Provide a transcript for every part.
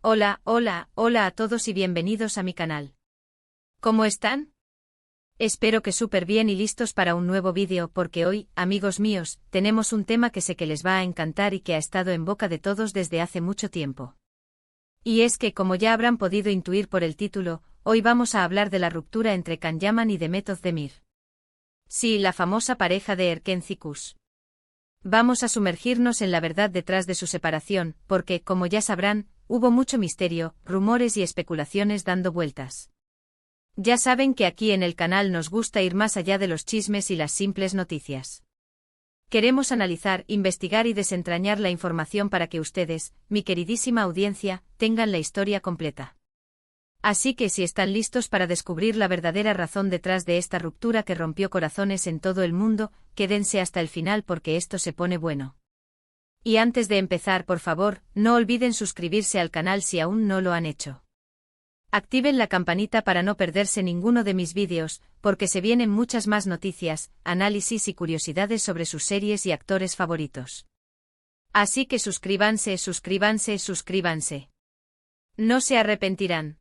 Hola, hola, hola a todos y bienvenidos a mi canal. ¿Cómo están? Espero que súper bien y listos para un nuevo vídeo porque hoy, amigos míos, tenemos un tema que sé que les va a encantar y que ha estado en boca de todos desde hace mucho tiempo. Y es que, como ya habrán podido intuir por el título, hoy vamos a hablar de la ruptura entre Can Yaman y Demet Özdemir. Sí, la famosa pareja de Erkenci Kuş. Vamos a sumergirnos en la verdad detrás de su separación, porque, como ya sabrán, hubo mucho misterio, rumores y especulaciones dando vueltas. Ya saben que aquí en el canal nos gusta ir más allá de los chismes y las simples noticias. Queremos analizar, investigar y desentrañar la información para que ustedes, mi queridísima audiencia, tengan la historia completa. Así que si están listos para descubrir la verdadera razón detrás de esta ruptura que rompió corazones en todo el mundo, quédense hasta el final porque esto se pone bueno. Y antes de empezar, por favor, no olviden suscribirse al canal si aún no lo han hecho. Activen la campanita para no perderse ninguno de mis vídeos, porque se vienen muchas más noticias, análisis y curiosidades sobre sus series y actores favoritos. Así que suscríbanse, suscríbanse, suscríbanse. No se arrepentirán.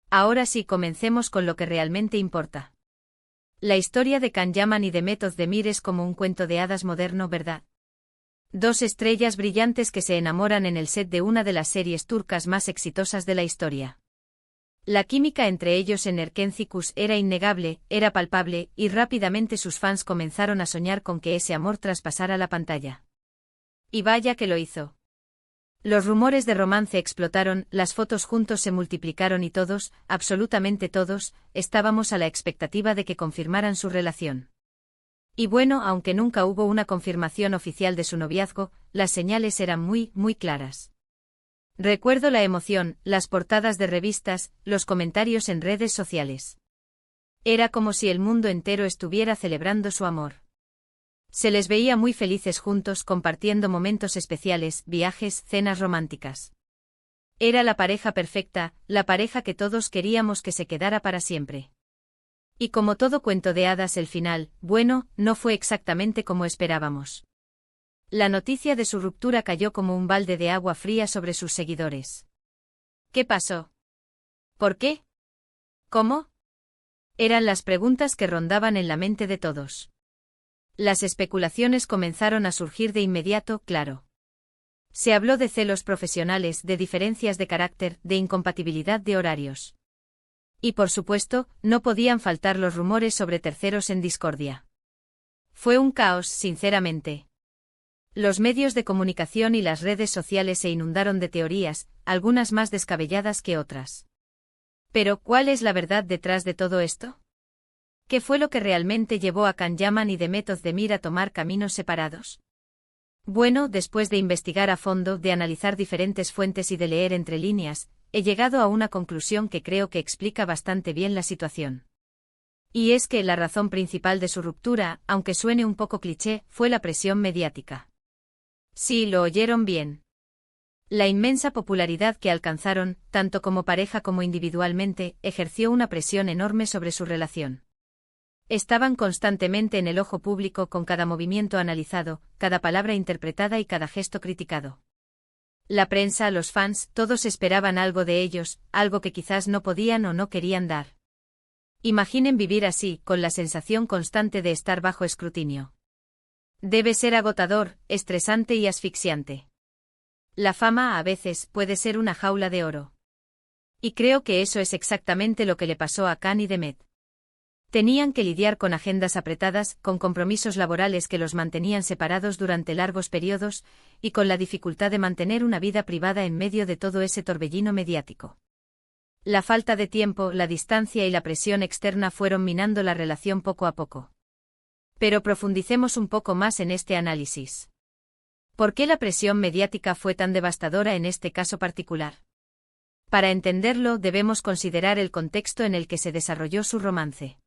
Ahora sí, comencemos con lo que realmente importa. La historia de Can Yaman y Demet Özdemir es como un cuento de hadas moderno, ¿verdad? Dos estrellas brillantes que se enamoran en el set de una de las series turcas más exitosas de la historia. La química entre ellos en Erkenci Kuş era innegable, era palpable, y rápidamente sus fans comenzaron a soñar con que ese amor traspasara la pantalla. Y vaya que lo hizo. Los rumores de romance explotaron, las fotos juntos se multiplicaron y todos, absolutamente todos, estábamos a la expectativa de que confirmaran su relación. Y bueno, aunque nunca hubo una confirmación oficial de su noviazgo, las señales eran muy, muy claras. Recuerdo la emoción, las portadas de revistas, los comentarios en redes sociales. Era como si el mundo entero estuviera celebrando su amor. Se les veía muy felices juntos compartiendo momentos especiales, viajes, cenas románticas. Era la pareja perfecta, la pareja que todos queríamos que se quedara para siempre. Y como todo cuento de hadas, el final, bueno, no fue exactamente como esperábamos. La noticia de su ruptura cayó como un balde de agua fría sobre sus seguidores. ¿Qué pasó? ¿Por qué? ¿Cómo? Eran las preguntas que rondaban en la mente de todos. Las especulaciones comenzaron a surgir de inmediato, claro. Se habló de celos profesionales, de diferencias de carácter, de incompatibilidad de horarios. Y por supuesto, no podían faltar los rumores sobre terceros en discordia. Fue un caos, sinceramente. Los medios de comunicación y las redes sociales se inundaron de teorías, algunas más descabelladas que otras. Pero, ¿cuál es la verdad detrás de todo esto? ¿Qué fue lo que realmente llevó a Can Yaman y Demet Özdemir a tomar caminos separados? Bueno, después de investigar a fondo, de analizar diferentes fuentes y de leer entre líneas, he llegado a una conclusión que creo que explica bastante bien la situación. Y es que la razón principal de su ruptura, aunque suene un poco cliché, fue la presión mediática. Sí, lo oyeron bien. La inmensa popularidad que alcanzaron, tanto como pareja como individualmente, ejerció una presión enorme sobre su relación. Estaban constantemente en el ojo público con cada movimiento analizado, cada palabra interpretada y cada gesto criticado. La prensa, los fans, todos esperaban algo de ellos, algo que quizás no podían o no querían dar. Imaginen vivir así, con la sensación constante de estar bajo escrutinio. Debe ser agotador, estresante y asfixiante. La fama, a veces, puede ser una jaula de oro. Y creo que eso es exactamente lo que le pasó a Can y Demet. Tenían que lidiar con agendas apretadas, con compromisos laborales que los mantenían separados durante largos periodos, y con la dificultad de mantener una vida privada en medio de todo ese torbellino mediático. La falta de tiempo, la distancia y la presión externa fueron minando la relación poco a poco. Pero profundicemos un poco más en este análisis. ¿Por qué la presión mediática fue tan devastadora en este caso particular? Para entenderlo, debemos considerar el contexto en el que se desarrolló su romance.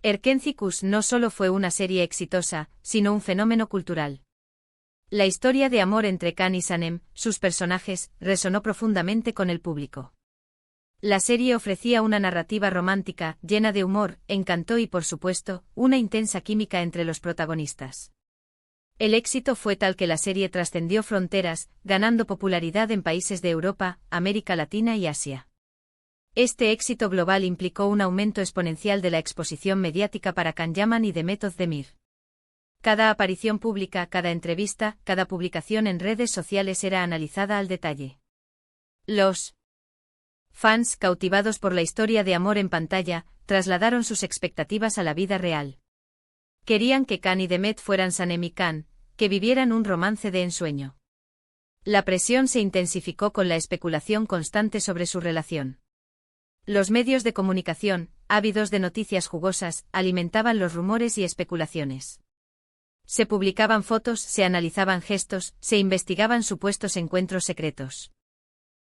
Erkenci Kuş no solo fue una serie exitosa, sino un fenómeno cultural. La historia de amor entre Can y Sanem, sus personajes, resonó profundamente con el público. La serie ofrecía una narrativa romántica, llena de humor, encanto y por supuesto, una intensa química entre los protagonistas. El éxito fue tal que la serie trascendió fronteras, ganando popularidad en países de Europa, América Latina y Asia. Este éxito global implicó un aumento exponencial de la exposición mediática para Can Yaman y Demet Özdemir. Cada aparición pública, cada entrevista, cada publicación en redes sociales era analizada al detalle. Los fans, cautivados por la historia de amor en pantalla, trasladaron sus expectativas a la vida real. Querían que Can y Demet fueran Sanem y Can, que vivieran un romance de ensueño. La presión se intensificó con la especulación constante sobre su relación. Los medios de comunicación, ávidos de noticias jugosas, alimentaban los rumores y especulaciones. Se publicaban fotos, se analizaban gestos, se investigaban supuestos encuentros secretos.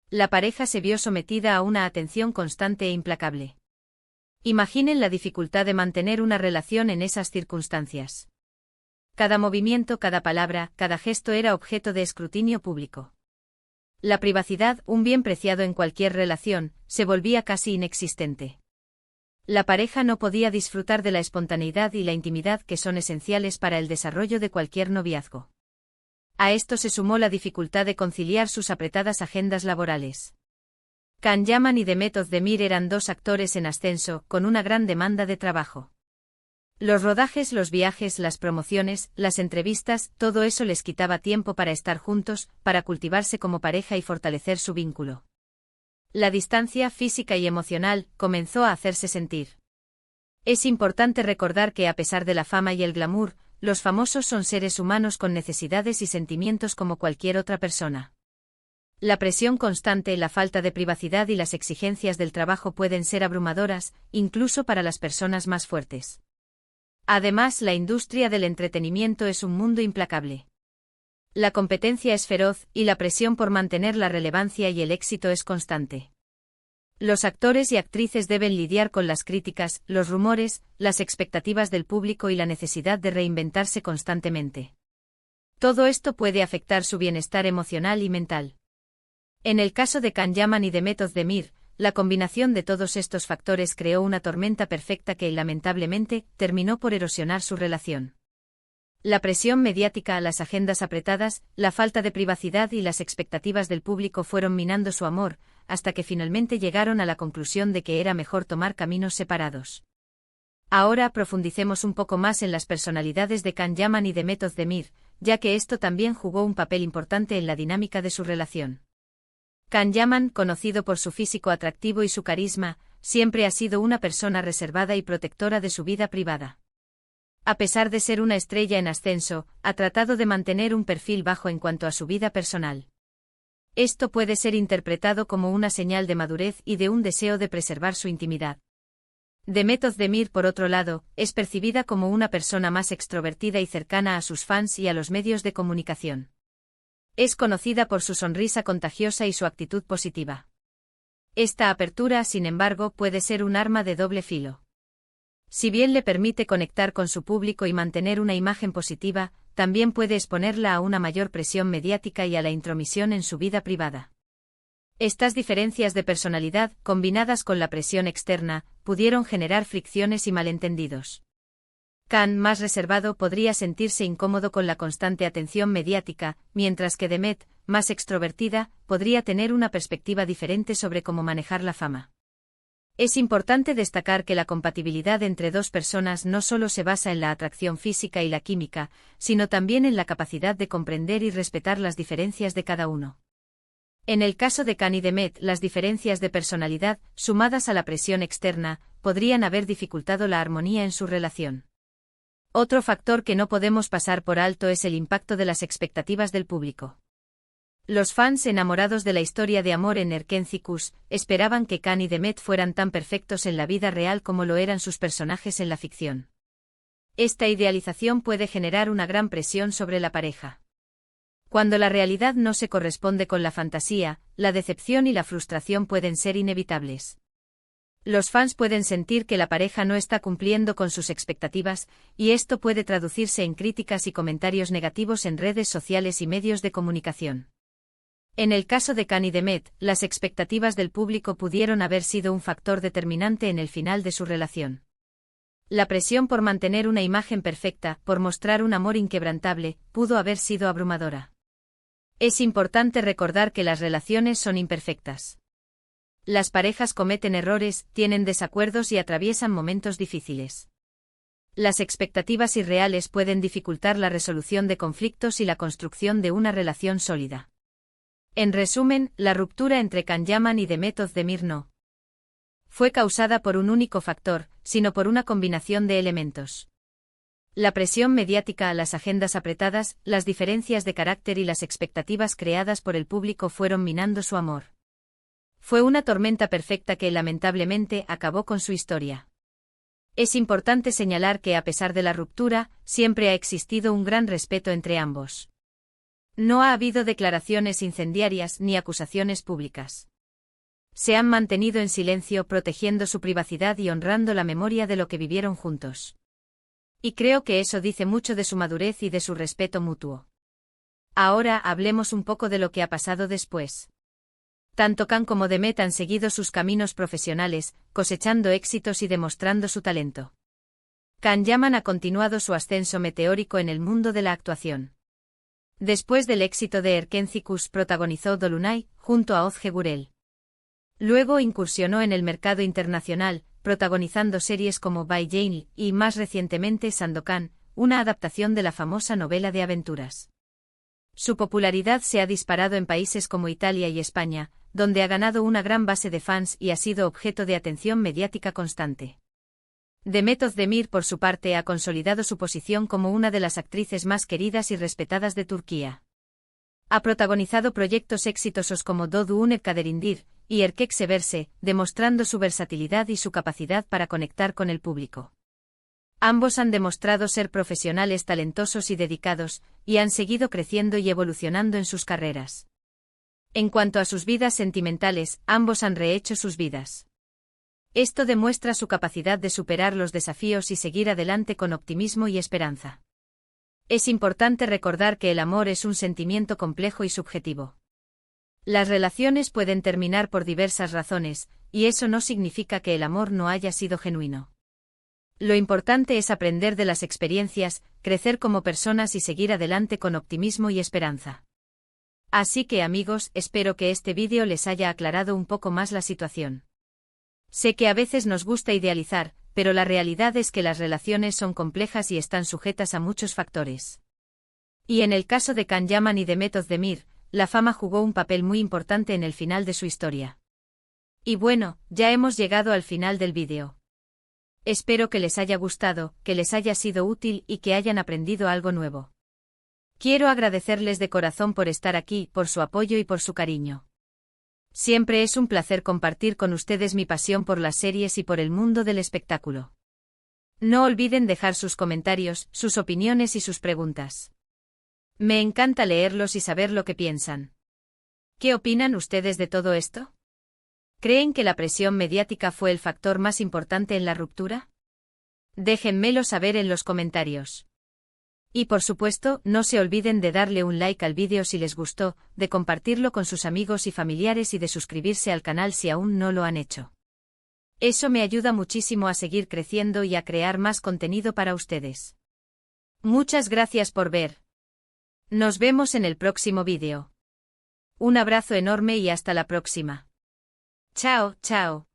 La pareja se vio sometida a una atención constante e implacable. Imaginen la dificultad de mantener una relación en esas circunstancias. Cada movimiento, cada palabra, cada gesto era objeto de escrutinio público. La privacidad, un bien preciado en cualquier relación, se volvía casi inexistente. La pareja no podía disfrutar de la espontaneidad y la intimidad que son esenciales para el desarrollo de cualquier noviazgo. A esto se sumó la dificultad de conciliar sus apretadas agendas laborales. Can Yaman y Demet Özdemir eran dos actores en ascenso, con una gran demanda de trabajo. Los rodajes, los viajes, las promociones, las entrevistas, todo eso les quitaba tiempo para estar juntos, para cultivarse como pareja y fortalecer su vínculo. La distancia física y emocional comenzó a hacerse sentir. Es importante recordar que a pesar de la fama y el glamour, los famosos son seres humanos con necesidades y sentimientos como cualquier otra persona. La presión constante, la falta de privacidad y las exigencias del trabajo pueden ser abrumadoras, incluso para las personas más fuertes. Además, la industria del entretenimiento es un mundo implacable. La competencia es feroz, y la presión por mantener la relevancia y el éxito es constante. Los actores y actrices deben lidiar con las críticas, los rumores, las expectativas del público y la necesidad de reinventarse constantemente. Todo esto puede afectar su bienestar emocional y mental. En el caso de Can Yaman y Demet Özdemir, la combinación de todos estos factores creó una tormenta perfecta que, lamentablemente, terminó por erosionar su relación. La presión mediática, las agendas apretadas, la falta de privacidad y las expectativas del público fueron minando su amor, hasta que finalmente llegaron a la conclusión de que era mejor tomar caminos separados. Ahora profundicemos un poco más en las personalidades de Can Yaman y Demet Özdemir, ya que esto también jugó un papel importante en la dinámica de su relación. Can Yaman, conocido por su físico atractivo y su carisma, siempre ha sido una persona reservada y protectora de su vida privada. A pesar de ser una estrella en ascenso, ha tratado de mantener un perfil bajo en cuanto a su vida personal. Esto puede ser interpretado como una señal de madurez y de un deseo de preservar su intimidad. Demet Özdemir, por otro lado, es percibida como una persona más extrovertida y cercana a sus fans y a los medios de comunicación. Es conocida por su sonrisa contagiosa y su actitud positiva. Esta apertura, sin embargo, puede ser un arma de doble filo. Si bien le permite conectar con su público y mantener una imagen positiva, también puede exponerla a una mayor presión mediática y a la intromisión en su vida privada. Estas diferencias de personalidad, combinadas con la presión externa, pudieron generar fricciones y malentendidos. Can, más reservado, podría sentirse incómodo con la constante atención mediática, mientras que Demet, más extrovertida, podría tener una perspectiva diferente sobre cómo manejar la fama. Es importante destacar que la compatibilidad entre dos personas no solo se basa en la atracción física y la química, sino también en la capacidad de comprender y respetar las diferencias de cada uno. En el caso de Can y Demet, las diferencias de personalidad, sumadas a la presión externa, podrían haber dificultado la armonía en su relación. Otro factor que no podemos pasar por alto es el impacto de las expectativas del público. Los fans enamorados de la historia de amor en Erkenci esperaban que Can y Demet fueran tan perfectos en la vida real como lo eran sus personajes en la ficción. Esta idealización puede generar una gran presión sobre la pareja. Cuando la realidad no se corresponde con la fantasía, la decepción y la frustración pueden ser inevitables. Los fans pueden sentir que la pareja no está cumpliendo con sus expectativas, y esto puede traducirse en críticas y comentarios negativos en redes sociales y medios de comunicación. En el caso de Can y Demet, las expectativas del público pudieron haber sido un factor determinante en el final de su relación. La presión por mantener una imagen perfecta, por mostrar un amor inquebrantable, pudo haber sido abrumadora. Es importante recordar que las relaciones son imperfectas. Las parejas cometen errores, tienen desacuerdos y atraviesan momentos difíciles. Las expectativas irreales pueden dificultar la resolución de conflictos y la construcción de una relación sólida. En resumen, la ruptura entre Can Yaman y Demet Özdemir no fue causada por un único factor, sino por una combinación de elementos. La presión mediática, las agendas apretadas, las diferencias de carácter y las expectativas creadas por el público fueron minando su amor. Fue una tormenta perfecta que lamentablemente acabó con su historia. Es importante señalar que a pesar de la ruptura, siempre ha existido un gran respeto entre ambos. No ha habido declaraciones incendiarias ni acusaciones públicas. Se han mantenido en silencio protegiendo su privacidad y honrando la memoria de lo que vivieron juntos. Y creo que eso dice mucho de su madurez y de su respeto mutuo. Ahora hablemos un poco de lo que ha pasado después. Tanto Can como Demet han seguido sus caminos profesionales, cosechando éxitos y demostrando su talento. Can Yaman ha continuado su ascenso meteórico en el mundo de la actuación. Después del éxito de Erkenci Kuş protagonizó Dolunay, junto a Özge Gürel. Luego incursionó en el mercado internacional, protagonizando series como Bay Jane y, más recientemente, Sandokan, una adaptación de la famosa novela de aventuras. Su popularidad se ha disparado en países como Italia y España, donde ha ganado una gran base de fans y ha sido objeto de atención mediática constante. Demet Özdemir, por su parte, ha consolidado su posición como una de las actrices más queridas y respetadas de Turquía. Ha protagonizado proyectos exitosos como Doğduğun Kaderindir y Erkek Severse, demostrando su versatilidad y su capacidad para conectar con el público. Ambos han demostrado ser profesionales talentosos y dedicados, y han seguido creciendo y evolucionando en sus carreras. En cuanto a sus vidas sentimentales, ambos han rehecho sus vidas. Esto demuestra su capacidad de superar los desafíos y seguir adelante con optimismo y esperanza. Es importante recordar que el amor es un sentimiento complejo y subjetivo. Las relaciones pueden terminar por diversas razones, y eso no significa que el amor no haya sido genuino. Lo importante es aprender de las experiencias, crecer como personas y seguir adelante con optimismo y esperanza. Así que, amigos, espero que este vídeo les haya aclarado un poco más la situación. Sé que a veces nos gusta idealizar, pero la realidad es que las relaciones son complejas y están sujetas a muchos factores. Y en el caso de Can Yaman y Demet Özdemir, la fama jugó un papel muy importante en el final de su historia. Y bueno, ya hemos llegado al final del vídeo. Espero que les haya gustado, que les haya sido útil y que hayan aprendido algo nuevo. Quiero agradecerles de corazón por estar aquí, por su apoyo y por su cariño. Siempre es un placer compartir con ustedes mi pasión por las series y por el mundo del espectáculo. No olviden dejar sus comentarios, sus opiniones y sus preguntas. Me encanta leerlos y saber lo que piensan. ¿Qué opinan ustedes de todo esto? ¿Creen que la presión mediática fue el factor más importante en la ruptura? Déjenmelo saber en los comentarios. Y por supuesto, no se olviden de darle un like al vídeo si les gustó, de compartirlo con sus amigos y familiares y de suscribirse al canal si aún no lo han hecho. Eso me ayuda muchísimo a seguir creciendo y a crear más contenido para ustedes. Muchas gracias por ver. Nos vemos en el próximo vídeo. Un abrazo enorme y hasta la próxima. Chao, chao.